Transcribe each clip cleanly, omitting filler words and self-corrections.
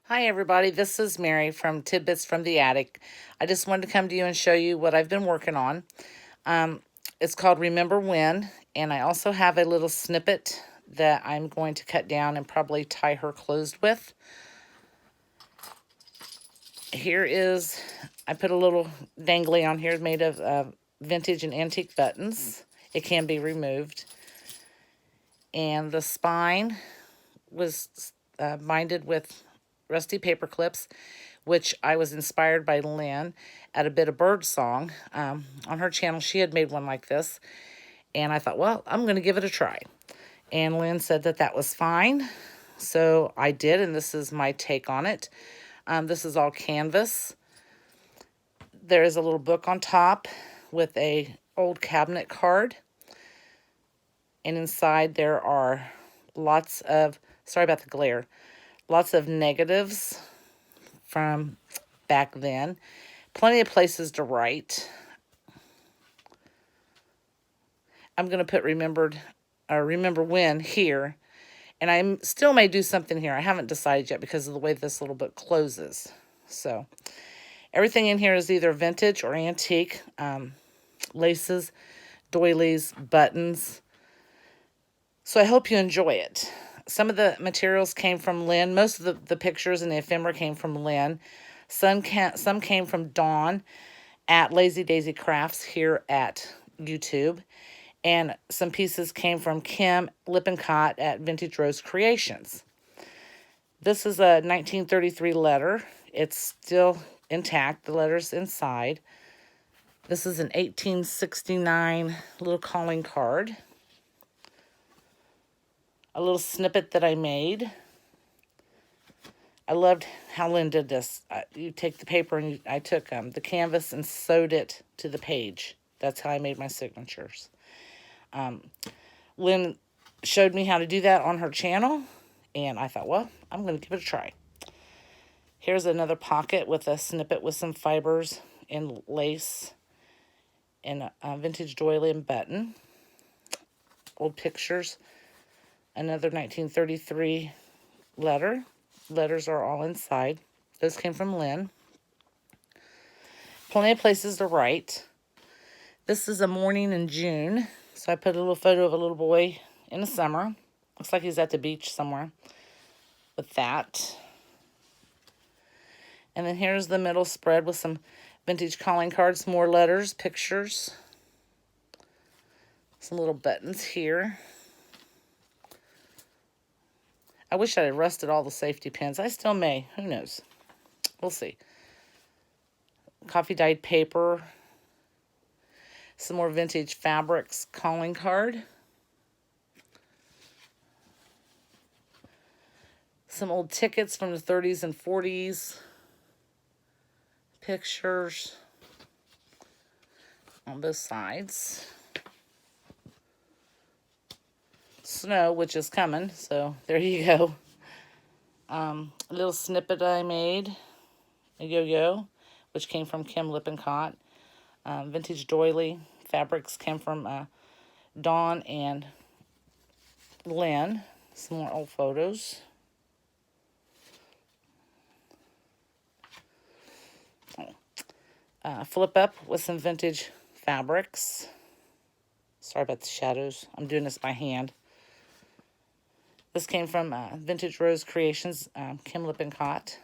Hi everybody, this is Mary from Tidbits from the Attic. I just wanted to come to you and show you what I've been working on. It's called Remember When, and I also have a little snippet that I'm going to cut down and probably tie her closed with. Here is, I put a little dangly on here made of vintage and antique buttons. It can be removed. And the spine was binded with rusty paper clips, which I was inspired by Lynn at Abitofbirdsong. On her channel, she had made one like this, and I thought, well, I'm going to give it a try. And Lynn said that that was fine, so I did, and this is my take on it. This is all canvas. There is a little book on top with a old cabinet card, and inside there are lots of, sorry about the glare, lots of negatives from back then. Plenty of places to write. I'm going to put remember when here. And I still may do something here. I haven't decided yet because of the way this little book closes. So everything in here is either vintage or antique. Laces, doilies, buttons. So I hope you enjoy it. Some of the materials came from Lynn. Most of the pictures and the ephemera came from Lynn. Some came from Dunn at LazyDaisycrafts here at YouTube. And some pieces came from Kim Lippencott at Vintage Rose Creations. This is a 1933 letter. It's still intact. The letter's inside. This is an 1869 little calling card. A little snippet that I made. I loved how Lynn did this. You take the paper and I took the canvas and sewed it to the page. That's how I made my signatures. Lynn showed me how to do that on her channel, and I thought, well, I'm going to give it a try. Here's another pocket with a snippet with some fibers and lace and a vintage doily and button. Old pictures. Another 1933 letter. Letters are all inside. Those came from Lynn. Plenty of places to write. This is a morning in June. So I put a little photo of a little boy in the summer. Looks like he's at the beach somewhere with that. And then here's the middle spread with some vintage calling cards, more letters, pictures. Some little buttons here. I wish I had rusted all the safety pins. I still may. Who knows? We'll see. Coffee dyed paper. Some more vintage fabrics calling card. Some old tickets from the 30s and 40s. Pictures on both sides. Snow, which is coming, so there you go. A little snippet I made, a yo-yo, which came from Kim Lippencott. Vintage doily fabrics came from Dawn and Lynn. Some more old photos. Flip up with some vintage fabrics. Sorry about the shadows. I'm doing this by hand. This came from Vintage Rose Creations, Kim Lippencott.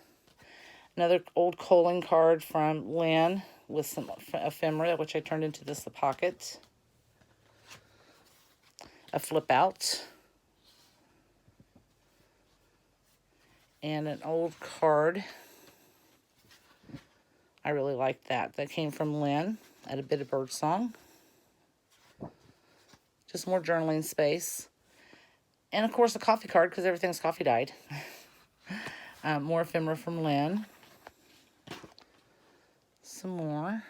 Another old calling card from Lynn with some ephemera, which I turned into this, the pocket. A flip out. And an old card. I really like that. That came from Lynn at Abitofbirdsong. Just more journaling space. And, of course, a coffee card, because everything's coffee dyed. More ephemera from Lynn. Some more.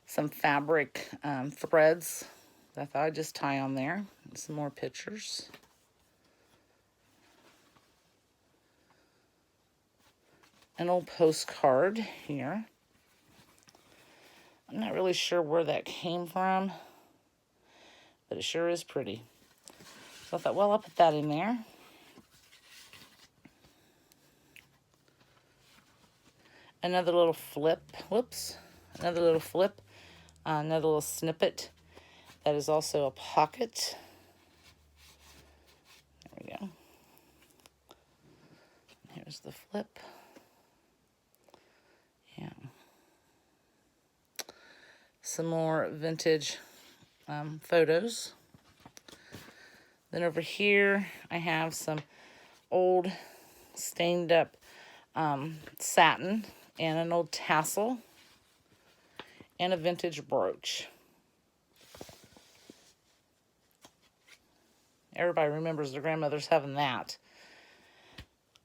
Some fabric threads that I thought I'd just tie on there. And some more pictures. An old postcard here. I'm not really sure where that came from, but it sure is pretty. So I thought, well, I'll put that in there. Another little flip. Whoops. Another little flip. Another little snippet. That is also a pocket. There we go. Here's the flip. Yeah. Some more vintage photos. Then over here, I have some old stained up satin and an old tassel and a vintage brooch. Everybody remembers their grandmothers having that.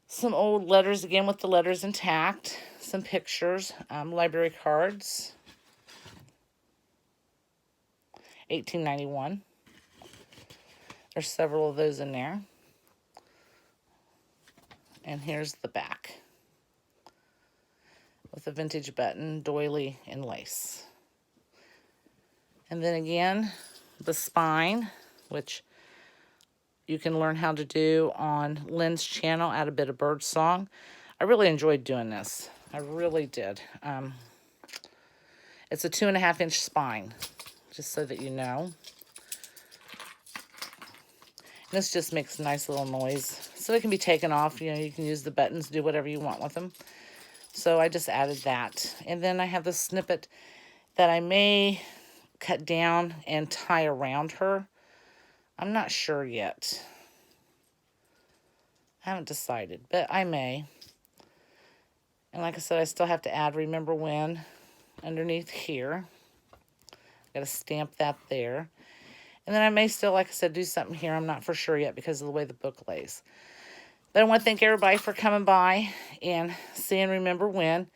Some old letters, again with the letters intact. Some pictures, library cards. 1891. There's several of those in there. And here's the back with a vintage button, doily, and lace. And then again, the spine, which you can learn how to do on Lynn's channel at Abitofbirdsong. I really enjoyed doing this. I really did. It's a 2.5-inch spine, just so that you know. This just makes a nice little noise. So it can be taken off. You know, you can use the buttons, do whatever you want with them. So I just added that. And then I have this snippet that I may cut down and tie around her. I'm not sure yet. I haven't decided, but I may. And like I said, I still have to add Remember When underneath here. Got to stamp that there. And then I may still, like I said, do something here. I'm not for sure yet because of the way the book lays. But I want to thank everybody for coming by and seeing Remember When.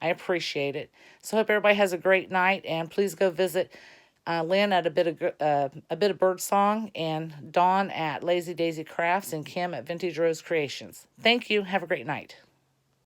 I appreciate it. So I hope everybody has a great night. And please go visit Lynn at Abitofbirdsong and Dawn at LazyDaisycrafts and Kim at Vintage Rose Creations. Thank you. Have a great night.